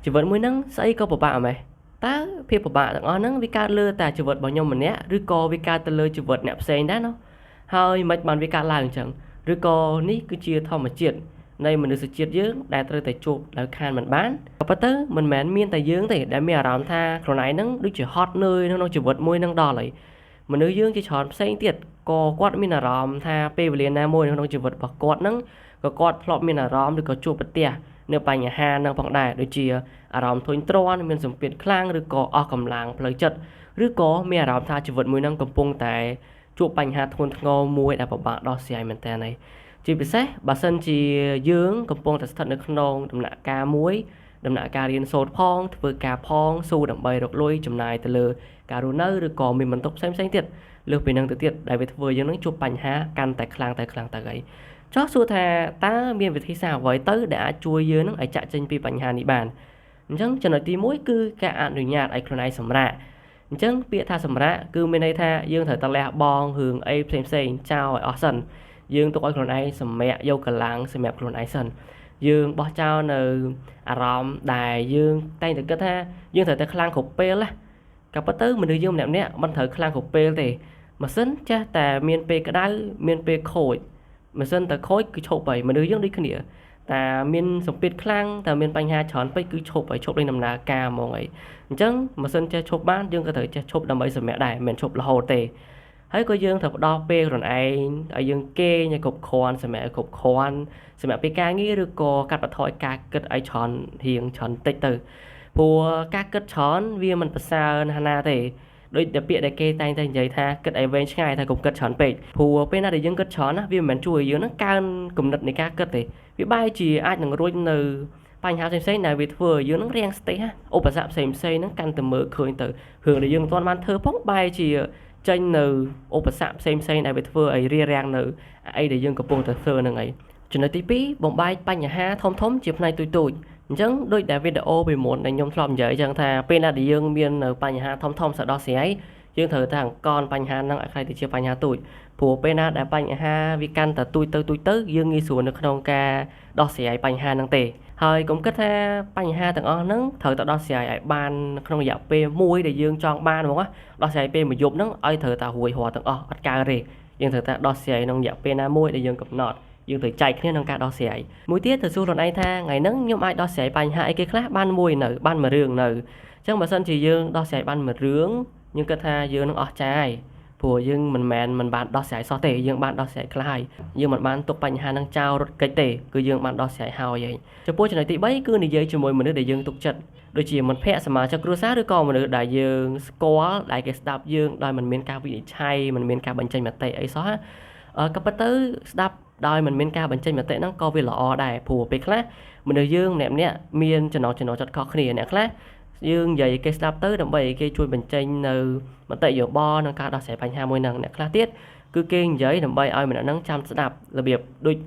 ជីវិតមួយហ្នឹងស្អីក៏ពិបាកមែនតើភាពពិបាកទាំងអស់ហ្នឹងវាកើតលើតែជីវិតរបស់ខ្ញុំម្នាក់ឬក៏វាកើតទៅលើជីវិតអ្នកផ្សេងដែរណោះហើយមិនបានវាកើតឡើងអញ្ចឹងឬក៏នេះគឺជាធម្មជាតិនៃមនុស្សជាតិយើងដែលត្រូវតែជួបដោយខានមិនបានក៏ប៉ុន្តែមិនមែនមានតែយើងទេដែលមានអារម្មណ៍ថាខ្លួនឯងហ្នឹងដូចជាហត់នឿយក្នុងជីវិតមួយហ្នឹងដល់ហើយមនុស្សយើងជាច្រើនផ្សេងទៀតក៏គាត់មានអារម្មណ៍ថាពេលវេលាណាមួយក្នុងជីវិតរបស់គាត់ហ្នឹងក៏គាត់ធ្លាប់មានអារម្មណ៍ឬក៏ជួបប្រទះនៅបញ្ហាហ្នឹងផងដែរដូចជាអារម្មណ៍ធុញទ្រាន់មានសម្ពាធខ្លាំងឬក៏អស់កម្លាំងផ្លូវចិត្តឬក៏មានអារម្មណ៍ថាជីវិតមួយហ្នឹងកំពុងតែជួបបញ្ហាធ្ងន់ធ្ងរមួយដែលពិបាកដោះស្រាយមែនតើជាពិសេសបើសិនជាយើងកំពុងតែស្ថិតនៅក្នុងដំណាក់កាលមួយដំណាក់កាលរៀនសូត្រផងធ្វើការផងស៊ូដើម្បីរកលុយចំណាយទៅលើការរស់នៅឬក៏មានបន្ទុកផ្សេងៗទៀតលើសពីនឹងទៅទៀតដែលវាធ្វើយើងនឹងជួបបញ្ហាកាន់តែខ្លាំងទៅហើយចោះសួរថាតើមានវិធីសាស្ត្រអ្វីទៅដែលអាចជួយយើងនឹងឲ្យចាក់ចេញពីបញ្ហានេះបានអញ្ចឹងចំណុចទី1គឺការអនុញ្ញាតឲ្យខ្លួនឯងសម្រាកអញ្ចឹងពាក្យថាសម្រាកគឺមានន័យថាយើងត្រូវតែលះបង់រឿងអីផ្សេងចោលឲ្យអស់សិនយើងទុកឲ្យខ្លួនឯងសម្រាកយកកម្លាំងសម្រាប់ខ្លួនឯងសិនយើងបោះចោលនៅអារម្មណ៍ដែលយើងតែងតែគិតថាយើងត្រូវតែខ្លាំងគ្រប់ពេលណាក៏ប៉ុន្តែមនុស្សយើងម្នាក់មិនត្រូវខ្លាំងគ្រប់ពេលទេម៉ាស៊ីនចាស់តែមានពេលក្តៅមានពេលខូចម៉ាស៊ីនតែខូចគឺឈប់ហើយមនុស្សយើងដូចគ្នាតែមានសម្ពាធខ្លាំងតែមានបញ្ហាច្រើនពេកគឺឈប់ហើយឈប់លេងដំណើរការហ្មងហើយអញ្ចឹងម៉ាស៊ីនចេះឈប់បានយើងក៏ត្រូវចេះឈប់ដើម្បីសម្រាកដែរមិនមែនឈប់រហូតទេហើយក៏យើងត្រូវផ្ដោតពេលខ្លួនឯងឲ្យយើងគេងឲ្យគ្រប់គ្រាន់សម្រាប់ឲ្យគ្រប់គ្រាន់សម្រាប់ពេលការងារឬក៏កាត់បន្ថយការគិតឲ្យច្រើនរៀងច្រើនតិចទៅព្រោះការគិតច្រើនវាមិនប្រសើរណាស់ទេដូចតែពាក្យដែលគេតែងតែនិយាយថាគិតឲ្យវែងឆ្ងាយតែកុំគិតច្រើនពេកព្រោះពេលណាដែលយើងគិតច្រើនណាវាមិនមែនជួយឲ្យយើងនឹងកើនគំនិតនៃការគិតទេវាបែរជាអាចនឹងរួចនៅបញ្ហាផ្សេងៗដែលវាធ្វើឲ្យយើងនឹងរាំងស្ទះឧបសគ្គផ្សេងៗហ្នឹងកាន់តែមើលឃើញទៅរឿងដែលយើងមិនទាន់បានធ្វើផងបែរជាចេញនៅឧបសគ្គផ្សេងៗដែលវាធ្វើឲ្យរារាំងនៅអីដែលយើងកំពុងតែធ្វើហ្នឹងឯងចំណុចទី2បំបែកបញ្ហាធំៗជាផ្នែកទូចៗអញ្ចឹងដូចដែលវីដេអូពីមុនដែលខ្ញុំធ្លាប់និយាយអញ្ចឹងថាពេលណាដែលយើងមាននៅបញ្ហាធំៗស្ដោះស្រាយយើងត្រូវតែអង្គនបញ្ហាហ្នឹងឲ្យខ្លាយទៅជាបញ្ហាទូចព្រោះពេលណាដែលបញ្ហាវាកាន់តែទូចទៅយើងងាយស្រួលនៅក្នុងការដោះស្រាយបញ្ហាហ្នឹងទេហើយកុំគិតថាបញ្ហាទាំងអស់ហ្នឹងត្រូវតែដោះស្រាយឲ្យបានក្នុងរយៈពេលមួយដែលយើងចង់បានហ្មងណាដោះស្រាយពេលមួយយប់ហ្នឹងឲ្យត្រូវតែរួចរាល់ទាំងអស់អត់កើតទេយើងត្រូវតែដោះស្រាយក្នុងរយៈពេលណាមួយដែលយើងកំណត់យើងត្រូវចែកគ្នាក្នុងការដោះស្រាយមួយទៀតទៅសួរខ្លួនឯងថាថ្ងៃហ្នឹងខ្ញុំអាចដោះស្រាយបញ្ហាអីគេខ្លះបានមួយនៅបានមួយរឿងនៅអញ្ចឹងបើសិនជាយើងដោះស្រាយបានមួយរឿងយើងគិតថាយើងនឹងអស់ចាយព្រោះយើងមិនបានដោះស្រាយសោះទេយើងបានដោះស្រាយខ្លះហើយយើងមិនបានទុកបញ្ហានឹងចោលរត់គេចទេគឺយើងបានដោះស្រាយហើយចំពោះចំណុចទី3គឺនិយាយជាមួយមនុស្សដែលយើងទុកចិត្តដូចជាមិត្តភ័ក្តិសមាជិកគ្រួសារឬក៏មនុស្សដែលយើងស្គាល់ដែលគេស្ដាប់យើងដោយមិនមានការវិនិច្ឆ័យមិនមានការបញ្ចេញមតិអីសោះក៏ប៉ុន្តែស្ដាប់ដោយមិនមានការបញ្ចេញមតិហ្នឹងក៏វាល្អដែរព្រោះពេលខ្លះមនុស្សយើងម្នាក់មានចំណោទចិត្តខុសគ្នាអ្នកខ្លះយើងនិយាយគេស្ដាប់ទៅដើម្បីឲ្យគេជួយបញ្ចេញនៅមតិយោបល់ក្នុងការដោះស្រាយបញ្ហាមួយហ្នឹងអ្នកខ្លះទៀតគឺគេនិយាយដើម្បីឲ្យម្នាក់ហ្នឹងចាំស្ដាប់របៀបដូច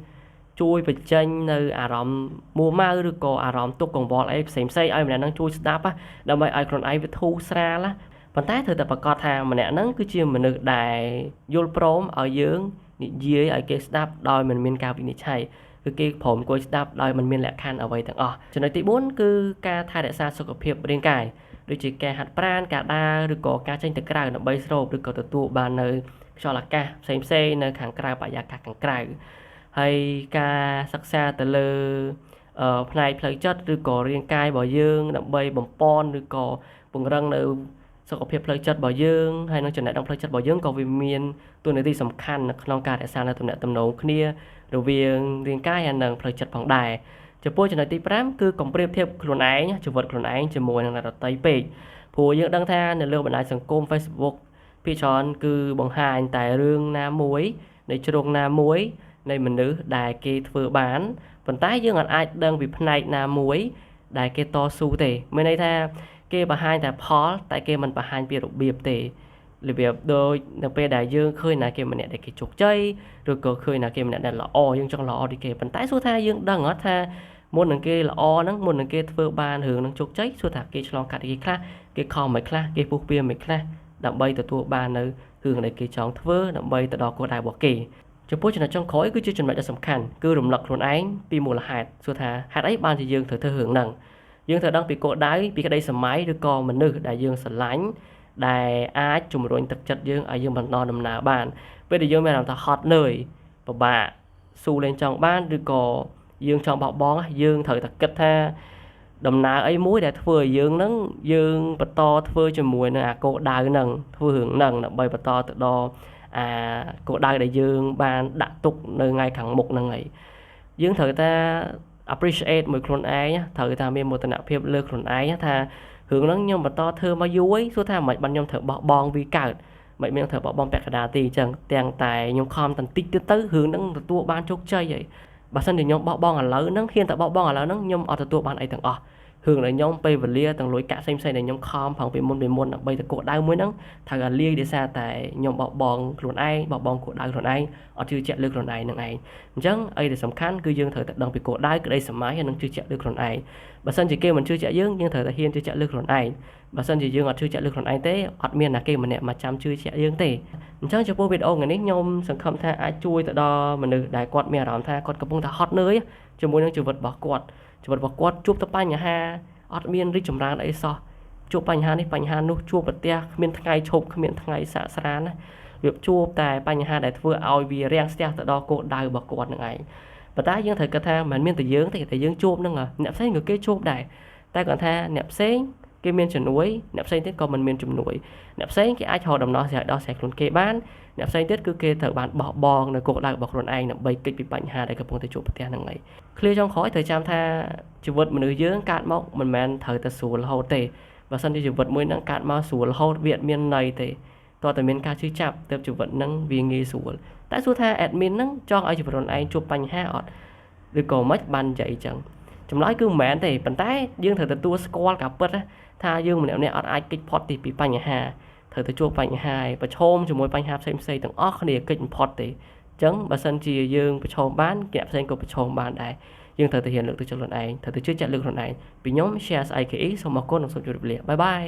ជួយបញ្ចេញនៅអារម្មណ៍មួម៉ៅឬក៏អារម្មណ៍ទុក្ខកង្វល់អីផ្សេងៗឲ្យម្នាក់ហ្នឹងជួយស្ដាប់ដើម្បីឲ្យខ្លួនឯងវាធូរស្រាលប៉ុន្តែត្រូវតែប្រកាសថាម្នាក់ហ្នឹងគឺជាមនុស្សដែលយល់ព្រមឲ្យយើងនិយាយឲ្យគេស្ដាប់ដោយមិនមានការវិនិច្ឆ័យគឺគេព្រមអង្គុយស្ដាប់ដោយមិនមានលក្ខខណ្ឌអ្វីទាំងអស់ចំណុចទី4គឺការថែរក្សាសុខភាពរាងកាយដូចជាការហាត់ប្រាណការដើរឬក៏ការចេញទៅក្រៅដើម្បីស្រូបឬក៏ទទួលបាននៅខ្យល់អាកាសផ្សេងៗនៅខាងក្រៅបរិយាកាសខាងក្រៅហើយការសិក្សាទៅលើផ្នែកផ្លូវចិត្តឬក៏រាងកាយរបស់យើងដើម្បីបំពន់ឬក៏ពង្រឹងនៅសុខភាពផ្លូវចិត្តរបស់យើងហើយនឹងចំណេះដឹងផ្លូវចិត្តរបស់យើងក៏វាមានតួនាទីសំខាន់នៅក្នុងការរក្សានៅទំនាក់ទំនងគ្នារវាងរាងកាយហើយនិងផ្លូវចិត្តផងដែរចំពោះចំណុចទី5គឺកុំប្រៀបធៀបខ្លួនឯងជីវិតខ្លួនឯងជាមួយនឹងអ្នកដទៃពេកព្រោះយើងដឹងថានៅលើបណ្ដាញសង្គម Facebook ភាគច្រើនគឺបង្ហាញតែរឿងណាមួយនៃជ្រុងណាមួយនៃមនុស្សដែលគេធ្វើបានប៉ុន្តែយើងអាចដឹងពីផ្នែកណាមួយដែលគេតស៊ូទេមានន័យថាគេបង្ហាញតែផលតែគេមិនបង្ហាញពីរបៀបទេរបៀបដូចនៅពេលដែលយើងឃើញណាគេម្នាក់ដែលគេជោគជ័យឬក៏ឃើញណាគេម្នាក់ដែលល្អយើងចង់ល្អដូចគេប៉ុន្តែសួរថាយើងដឹងអត់ថាមុននឹងគេល្អហ្នឹងមុននឹងគេធ្វើបានរឿងនឹងជោគជ័យសួរថាគេឆ្លងកាត់គេខ្លះគេខំមិនខ្លះគេពុះពៀមិនខ្លះដើម្បីទទួលបាននៅរឿងដែលគេចង់ធ្វើដើម្បីទៅដល់គោលដៅរបស់គេចំពោះចំណុចចុងក្រោយគឺជាចំណុចដ៏សំខាន់គឺរំលឹកខ្លួនឯងពីមូលហេតុសួរថាហេតុអីបានជាយើងត្រូវធ្វើរឿងហ្នឹង យើងត្រូវដឹងពីគោលដៅពីក្តីសម័យឬក៏មនុស្សដែលយើងស្រឡាញ់ដែលអាចជំរុញទឹកចិត្តយើងឲ្យយើងបន្តដំណើរបានពេលដែលយើងមានអារម្មណ៍ថាហត់នឿយពិបាកស៊ូលេងចង់បានឬក៏យើងចង់បោះបង់យើងត្រូវតែគិតថាដំណើរអីមួយដែលធ្វើឲ្យយើងនឹងយើងបន្តធ្វើជាមួយនឹងអាគោលដៅនឹងធ្វើរឿងនឹងដើម្បីបន្តទៅដល់អាគោលដៅដែលយើងបានដាក់ទុកនៅថ្ងៃខាងមុខហ្នឹងហើយយើងត្រូវតែ appreciate មួយខ្លួនឯងត្រូវតែមានមោទនភាពលើខ្លួនឯងថារឿងហ្នឹងខ្ញុំបន្តធ្វើមកយូរហើយសួរថាមិនបាច់ខ្ញុំត្រូវបោះបង់វាកើតមិនមានត្រូវបោះបង់ពាក់កណ្ដាលទេអញ្ចឹងទាំងតែខ្ញុំខំតន្តិចទៀតទៅរឿងហ្នឹងទទួលបានជោគជ័យហើយបើសិនជាខ្ញុំបោះបង់ឥឡូវហ្នឹងហ៊ានតែបោះបង់ឥឡូវហ្នឹងខ្ញុំអត់ទទួលបានអីទាំងអស់រឿងដែលខ្ញុំពេលវេលាទាំងលុយកាក់ផ្សេងៗដែលខ្ញុំខំផងពីមុនដើម្បីទៅគោលដៅមួយហ្នឹងត្រូវតែលាយដោយសារតែខ្ញុំបោះបង់ខ្លួនឯងបោះបង់គោលដៅខ្លួនឯងអត់ជឿជាក់លើខ្លួនឯងនឹងឯងអញ្ចឹងអីដែលសំខាន់គឺយើងត្រូវតែដឹងពីគោលដៅក្តីសម័យហើយនឹងជឿជាក់លើខ្លួនឯងបើសិនជាគេមិនជឿជាក់យើងត្រូវតែហ៊ានជឿជាក់លើខ្លួនឯងបើសិនជាយើងអត់ជឿជាក់លើខ្លួនឯងទេអត់មានណាគេម្នាក់មកចាំជឿជាក់យើងទេអញ្ចឹងចំពោះវីដេអូថ្ងៃនេះខ្ញុំសង្ឃឹមថាអាចជួយទៅដល់មនុស្សដែលគាត់មានអារម្មណ៍ថាគាត់កំពុងតែហត់នឿយជាមួយនឹងជីវិតរបស់គាត់ជួបតែបញ្ហាអត់មានរីកចម្រើនអីសោះជួបបញ្ហានេះបញ្ហានោះជួបប្រទះគ្មានថ្ងៃឈប់គ្មានថ្ងៃសាកស្រានណាវាជួបតែបញ្ហាដែលធ្វើឲ្យវារាំងស្ទះទៅដល់គោលដៅរបស់គាត់នឹងឯងប៉ុន្តែយើងត្រូវគិតថាមិនមានតែយើងទេតែយើងជួបនឹងអ្នកផ្សេងក៏គេជួបដែរតែគាត់ថាអ្នកផ្សេងគេមានជំនួយអ្នកផ្សេងទៀតក៏មិនមានជំនួយអ្នកផ្សេងគេអាចរកដំណោះស្រាយដោះស្រាយខ្លួនគេបានអ្នកផ្សេងទៀតគឺគេត្រូវបានបោះបង់នៅគោលដៅរបស់ខ្លួនឯងដើម្បីគេចពីបញ្ហាដែលកំពុងតែជួបប្រទះហ្នឹងហើយឃ្លាចុងក្រោយត្រូវចាំថាជីវិតមនុស្សយើងកើតមកមិនមែនត្រូវតែស្រួលរហូតទេបើសិនជាជីវិតមួយហ្នឹងកើតមកស្រួលរហូតវាអត់មានន័យទេតើតែមានការជឿចាប់ទៅជីវិតហ្នឹងវាងាយស្រួលតែសួរថា admin ហ្នឹងចង់ឲ្យជីវិតខ្លួនឯងជួបបញ្ហាអត់ឬក៏មិនបាននិយាយអញ្ចឹងចម្លើយគឺមិនមែនទេប៉ុន្តែយើងត្រូវទទួលស្គាល់ការពិតថាយើងម្នាក់ៗអត់អាចគេចផុតពីបញ្ហាត្រូវទៅជួបបញ្ហាហើយប្រឈមជាមួយបញ្ហាផ្សេងៗទាំងអស់គ្នាគេចមិនផុតទេអញ្ចឹងបើសិនជាយើងប្រឈមបានអ្នកផ្សេងក៏ប្រឈមបានដែរយើងត្រូវតែហ៊ានលើកទឹកចិត្តខ្លួនឯងត្រូវតែជឿជាក់លើខ្លួនឯងពីខ្ញុំ Share SIKE សូមអរគុណនិងសូមជម្រាបលាបាយបាយ